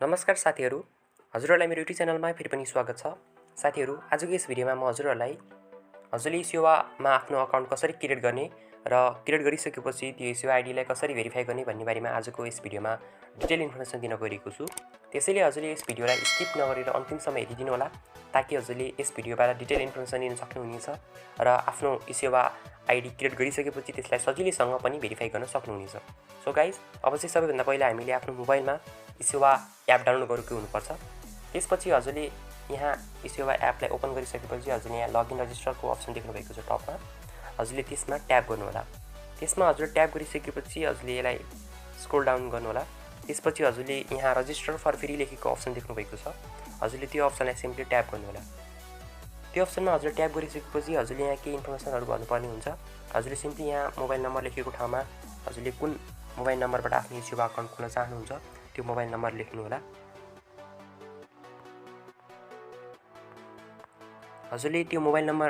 नमस्कार साथीहरू, हजुरहरूलाई मेरो युट्युब च्यानलमा फेरि पनि स्वागत छ। साथीहरू, आजको यस भिडियोमा म हजुरहरूलाई हजुरले eSewaमा आफ्नो अकाउन्ट कसरी क्रिएट गर्ने र क्रिएट गरिसकेपछि त्यो eSewa आइडीलाई कसरी भेरिफाई गर्ने भन्ने बारेमा आजको यस भिडियोमा डिटेल इन्फर्मेसन दिन गइरहेको छु। त्यसैले हजुरले यस भिडियोलाई स्किप नगरेर अन्तिमसम्म हेरिदिनु होला ताकि हजुरले यस भिडियोबाट डिटेल इन्फर्मेसन लिन सक्नुहुनेछ र आफ्नो eSewa आइडी क्रिएट गरिसकेपछि त्यसलाई सजिलैसँग पनि भेरिफाई गर्न सक्नुहुनेछ। सो गाइज, अब चाहिँ सबैभन्दा पहिला हामीले आफ्नो मोबाइलमा eSewa एप डाउनलोड गरेको हुनुपर्छ। त्यसपछि हजुरले यहाँ eSewa एपलाई ओपन गरिसकेपछि हजुरले यहाँ लगइन रजिस्टरको अप्सन देख्नु भएको छ टपमा। हजुरले त्यसमा ट्याप गर्नु होला। त्यसमा हजुरले ट्याप गरिसकेपछि हजुरले यसलाई स्क्रोल डाउन गर्नु होला। त्यसपछि हजुरले यहाँ रजिस्टर फर फ्री लेखेको अप्सन देख्नु भएको छ। हजुरले त्यो अप्सनलाई सिम्पली ट्याप गर्नु होला। त्यो अप्सनमा हजुरले ट्याप गरिसकेपछि हजुरले यहाँ केही इन्फर्मेसनहरु भर्नुपर्ने हुन्छ। हजुरले सिम्पली यहाँ मोबाइल नम्बर लेखेको ठाउँमा हजुरले कुन मोबाइल नम्बरबाट आफ्नो eSewa अकाउन्ट खोल्न चाहनुहुन्छ त्यो मोबाइल नम्बर लेख्नु होला। हजुरले त्यो मोबाइल नम्बर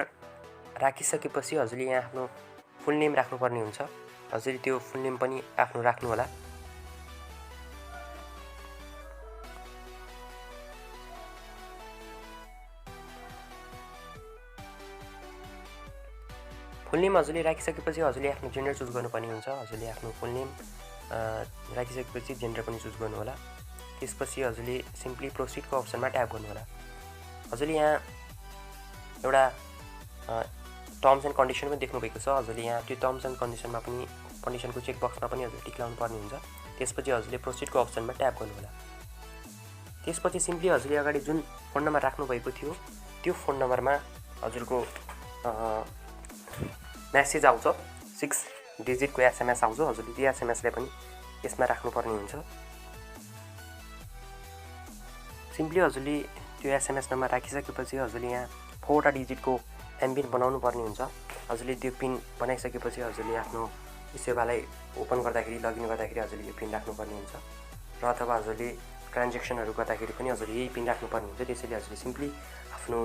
राखिसकेपछि हजुरले यहाँ आफ्नो फुल नेम राख्नुपर्ने हुन्छ। हजुरले त्यो फुल नेम पनि आफ्नो राख्नु होला। फुल नेम हजुरले राखिसकेपछि हजुरले आफ्नो जेन्डर चुज गर्नुपर्ने हुन्छ। हजुरले आफ्नो फुल नेम राखिसकेपछि जेन्डर पनि चुज गर्नु होला। त्यसपछि हजुरले सिम्पली प्रोसिडको अप्सनमा ट्याप गर्नु होला। हजुरले यहाँ एउटा टर्म्स एन्ड कन्डिसन पनि देख्नु भएको छ। हजुरले यहाँ त्यो टर्म्स एन्ड कन्डिसनमा पनि कन्डिसनको चेक बक्समा पनि हजुरले टिक लाउनु पर्ने हुन्छ। त्यसपछि हजुरले प्रोसिडको अप्सनमा ट्याप गर्नु होला। त्यसपछि सिम्पली हजुरले अगाडि जुन फोन नम्बर राख्नु भएको थियो त्यो फोन नम्बरमा हजुरको मेसेज आउँछ, 6 डिजिटको एसएमएस आउँछ। हजुरले त्यो एसएमएसलाई पनि यसमा राख्नुपर्ने हुन्छ। सिम्पली हजुरले त्यो एसएमएस नम्बर राखिसकेपछि हजुरले यहाँ 4वटा डिजिटको एमपिन बनाउनु पर्ने हुन्छ। हजुरले त्यो पिन बनाइसकेपछि हजुरले आफ्नो eSewaलाई ओपन गर्दाखेरि लगइन गर्दाखेरि हजुरले यो पिन राख्नुपर्ने हुन्छ र अथवा हजुरले ट्रान्ज्याक्सनहरु गर्दाखेरि पनि हजुरले यही पिन राख्नुपर्ने हुन्छ। त्यसैले हजुरले सिम्पली आफ्नो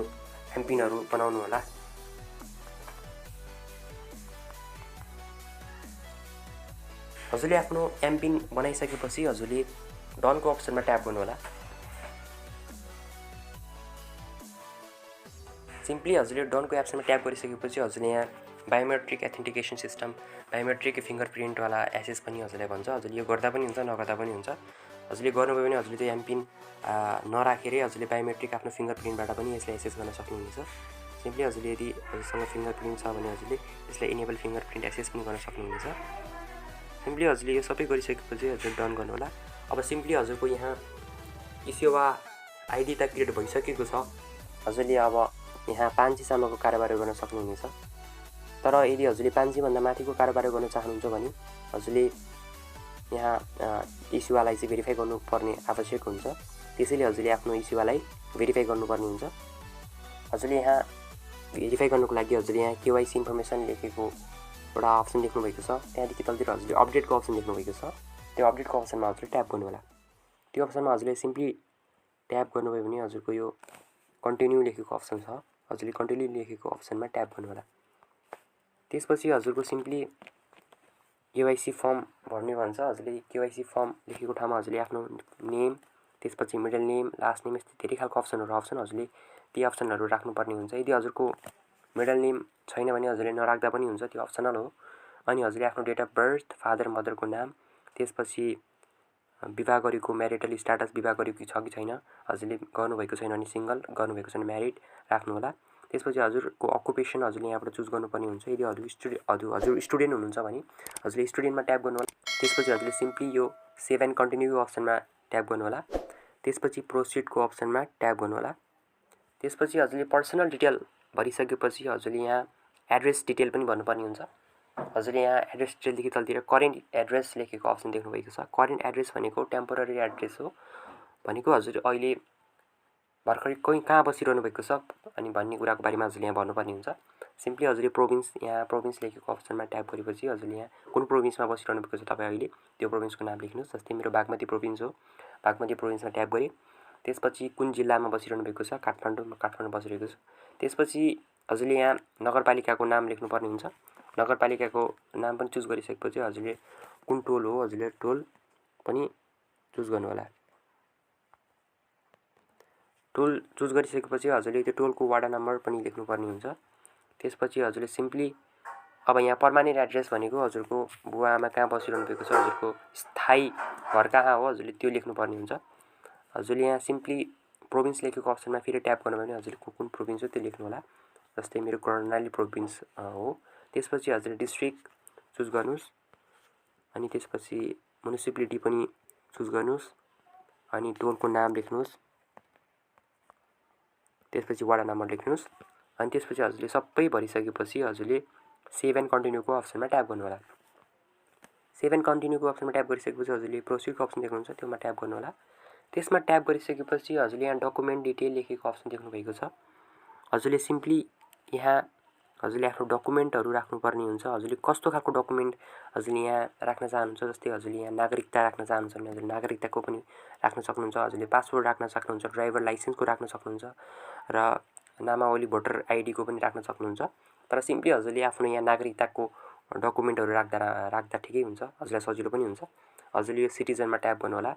एमपिनहरु बनाउनु होला। हजुरले आफ्नो एमपिन बनाइसकेपछि हजुरले डनको अप्सनमा ट्याप गर्नु होला। सिम्पली हजुरले डनको एप्समा ट्याप गरिसकेपछि हजुरले यहाँ बायोमेट्रिक एथेन्टिकेसन सिस्टम, बायोमेट्रिक फिंगरप्रिन्ट वाला एक्सेस पनि हजुरलाई भन्छ। हजुरले यो गर्दा पनि हुन्छ, नगर्दा पनि हुन्छ। हजुरले गर्नुभयो भने हजुरले त्यो एमपिन नराखेरै हजुरले बायोमेट्रिक आफ्नो फिंगरप्रिन्टबाट पनि यसलाई एक्सेस गर्न सक्नुहुनेछ। सिम्पली हजुरले यदि हजुरसँग फिंगरप्रिन्ट छ भने हजुरले यसलाई इनेबल फिंगरप्रिन्ट एक्सेस पनि गर्न सक्नुहुनेछ। सिम्पली हजुरले यो सबै गरिसकेपछि हजुरले डन गर्नु होला। अब सिम्पली हजुरको यहाँ eSewa आइडी त क्रिएट भइसकेको छ। हजुरले अब यहाँ 5G सम्मको कारोबार गर्न सक्नुहुनेछ। तर यदि हजुरले 5G भन्दा माथिको कारोबार गर्न चाहनुहुन्छ भने हजुरले यहाँ eSewaलाई चाहिँ भेरिफाई गर्नुपर्ने आवश्यक हुन्छ। त्यसैले हजुरले आफ्नो eSewaलाई भेरिफाई गर्नुपर्ने हुन्छ। हजुरले यहाँ भेरिफाई गर्नको लागि हजुरले यहाँ केवाइसी इन्फर्मेसन लेखेको एउटा अप्सन देख्नु भएको छ। त्यहाँदेखि तलतिर हजुरले अपडेटको अप्सन देख्नु भएको छ। त्यो अपडेटको अप्सनमा हजुरले ट्याप गर्नु होला। त्यो अप्सनमा हजुरले सिम्पली ट्याप गर्नुभयो भने हजुरको यो कन्टिन्यू लेखेको अप्सन छ। हजुरले कन्टिन्यू लेखेको अप्सनमा ट्याप गर्नु होला। त्यसपछि हजुरको सिम्पली केवाइसी फर्म भर्ने भन्छ। हजुरले केवाइसी फर्म लेखेको ठाउँमा हजुरले आफ्नो नेम, त्यसपछि मिडल नेम, लास्ट नेम यस्तै धेरै खालको अप्सनहरु आउँछन्। हजुरले ती अप्सनहरु राख्नुपर्ने हुन्छ। यदि हजुरको मिडल नेम छैन भने हजुरले नराख्दा पनि हुन्छ, त्यो अप्सनल हो। अनि हजुरले आफ्नो डेट अफ बर्थ, फादर मदरको नाम, त्यसपछि विवाह गरेको म्यारिटल स्ट्याटस विवाह गरेको छ कि छैन, हजुरले गर्नुभएको छैन भने सिंगल, गर्नुभएको छैन म्यारिड राख्नु होला। त्यसपछि हजुरको अकुपेसन हजुरले यहाँबाट चुज गर्नुपर्ने हुन्छ। यदि हजुर स्टुडेन्ट हुनुहुन्छ भने हजुरले स्टुडेन्टमा ट्याप गर्नु होला। त्यसपछि हजुरले सिम्पली यो सेभ एन्ड कन्टिन्यू अप्सनमा ट्याप गर्नु होला। त्यसपछि प्रोसिडको अप्सनमा ट्याप गर्नु होला। त्यसपछि हजुरले पर्सनल डिटेल भरिसकेपछि हजुरले यहाँ एड्रेस डिटेल पनि भर्नुपर्ने हुन्छ। हजुरले यहाँ एड्रेस डिटेलदेखि तलतिर करेन्ट एड्रेस लेखेको अप्सन देख्नु भएको छ। करेन्ट एड्रेस भनेको टेम्पोररी एड्रेस हो। भनेको हजुर अहिले भर्खरै कहाँ बसिरहनु भएको छ अनि भन्ने कुराको बारेमा हजुरले यहाँ भन्नुपर्ने हुन्छ। सिम्पली हजुरले प्रोभिन्स, यहाँ प्रोभिन्स लेखेको अप्सनमा ट्याप गरेपछि हजुरले यहाँ कुन प्रोभिन्समा बसिरहनु भएको छ तपाईँ अहिले त्यो प्रोभिन्सको नाम लेख्नुहोस्। जस्तै मेरो बागमती प्रोभिन्स हो, बागमती प्रोभिन्समा ट्याप गरेँ। त्यसपछि कुन जिल्लामा बसिरहनु भएको छ, काठमाडौँ बसिरहेको छु। त्यसपछि हजुरले यहाँ नगरपालिकाको नाम लेख्नुपर्ने हुन्छ। नगरपालिकाको नाम पनि चुज गरिसकेपछि हजुरले कुन टोल हो हजुरले टोल पनि चुज गर्नु होला। टोल चुज गरिसकेपछि हजुरले त्यो टोलको वडा नम्बर पनि लेख्नुपर्ने हुन्छ। त्यसपछि हजुरले सिम्पली अब यहाँ पर्मानेन्ट एड्रेस भनेको हजुरको बुवा आमा कहाँ बसिरहनु भएको छ, हजुरको स्थायी घर कहाँ हो, हजुरले त्यो लेख्नुपर्ने हुन्छ। हजुरले यहाँ सिम्पली प्रोभिन्स लेखेको अप्सनमा फेरि ट्याप गर्नुभयो भने हजुरले कुन प्रोभिन्स हो त्यो लेख्नु होला। जस्तै मेरो कर्णाली प्रोभिन्स हो। त्यसपछि हजुरले डिस्ट्रिक्ट चुज गर्नुहोस् अनि त्यसपछि म्युनिसिपालिटी पनि चुज गर्नुहोस् अनि टोलको नाम लेख्नुहोस्। त्यसपछि वडा नम्बर लेख्नुहोस् अनि त्यसपछि हजुरले सबै भरिसकेपछि हजुरले सेभ एन्ड कन्टिन्यूको अप्सनमा ट्याप गर्नु होला। सेभ एन्ड कन्टिन्यूको अप्सनमा ट्याप गरिसकेपछि हजुरले प्रोसिडको अप्सन देख्नुहुन्छ, त्यसमा ट्याप गर्नु होला। त्यसमा ट्याप गरिसकेपछि हजुरले यहाँ डकुमेन्ट डिटेल लेखेको अप्सन देख्नुभएको छ। हजुरले सिम्पली यहाँ हजुरले आफ्नो डकुमेन्टहरू राख्नुपर्ने हुन्छ। हजुरले कस्तो खालको डकुमेन्ट हजुरले यहाँ राख्न चाहनुहुन्छ, जस्तै हजुरले यहाँ नागरिकता राख्न चाहनुहुन्छ भने हजुरले नागरिकताको पनि राख्न सक्नुहुन्छ। हजुरले पासपोर्ट राख्न सक्नुहुन्छ, ड्राइभर लाइसेन्सको राख्न सक्नुहुन्छ र नामावली भोटर आइडीको पनि राख्न सक्नुहुन्छ। तर सिम्पली हजुरले आफ्नो यहाँ नागरिकताको डकुमेन्टहरू राख्दा ठिकै हुन्छ, हजुरलाई सजिलो पनि हुन्छ। हजुरले यो सिटिजनमा ट्याप गर्नु होला।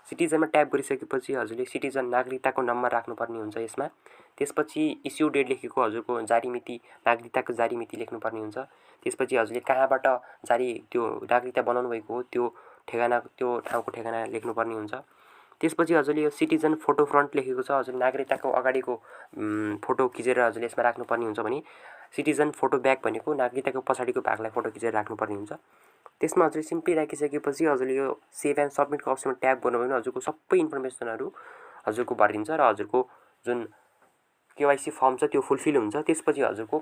सिटिजनमा ट्याप गरिसकेपछि हजुरले सिटिजन नागरिकताको नम्बर राख्नुपर्ने हुन्छ यसमा। त्यसपछि इस्यु डेट लेखेको हजुरको जारी मिति, नागरिकताको जारी मिति लेख्नुपर्ने हुन्छ। त्यसपछि हजुरले कहाँबाट जारी त्यो नागरिकता बनाउनु भएको हो त्यो ठेगाना, त्यो ठाउँको ठेगाना लेख्नुपर्ने हुन्छ। त्यसपछि हजुरले यो सिटिजन फोटो फ्रन्ट लेखेको छ, हजुर नागरिकताको अगाडिको फोटो खिचेर हजुरले यसमा राख्नुपर्ने हुन्छ भने सिटिजन फोटो ब्याक भनेको नागरिकताको पछाडिको भागलाई फोटो खिचेर राख्नुपर्ने हुन्छ। त्यसमा हजुरले सिम्पली राखिसकेपछि हजुरले यो सेभ एन्ड सबमिटको अप्सनमा ट्याप गर्नुभयो भने हजुरको सबै इन्फर्मेसनहरू हजुरको भरिन्छ र हजुरको जुन केवाइसी फर्म छ त्यो फुलफिल हुन्छ। त्यसपछि हजुरको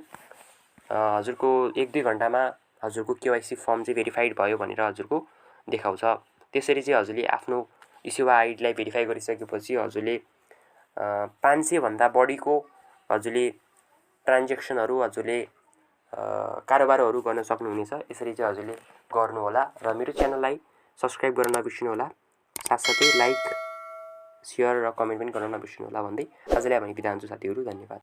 1-2 घन्टामा हजुरको केवाइसी फर्म चाहिँ भेरिफाइड भयो भनेर हजुरको देखाउँछ। त्यसरी चाहिँ हजुरले आफ्नो eSewa आइडीलाई भेरिफाई गरिसकेपछि हजुरले 500 भन्दा बढीको हजुरले ट्रान्जेक्सनहरू हजुरले कारोबारहरू गर्न सक्नुहुनेछ। यसरी चाहिँ हजुरले गर्नुहोला र मेरो च्यानललाई सब्सक्राइब गर्न नबिर्सिनु होला। साथसाथै लाइक, सेयर र कमेन्ट पनि गर्न नबिर्सिनु होला भन्दै आजलाई हामी बिदा हुन्छु साथीहरू। धन्यवाद।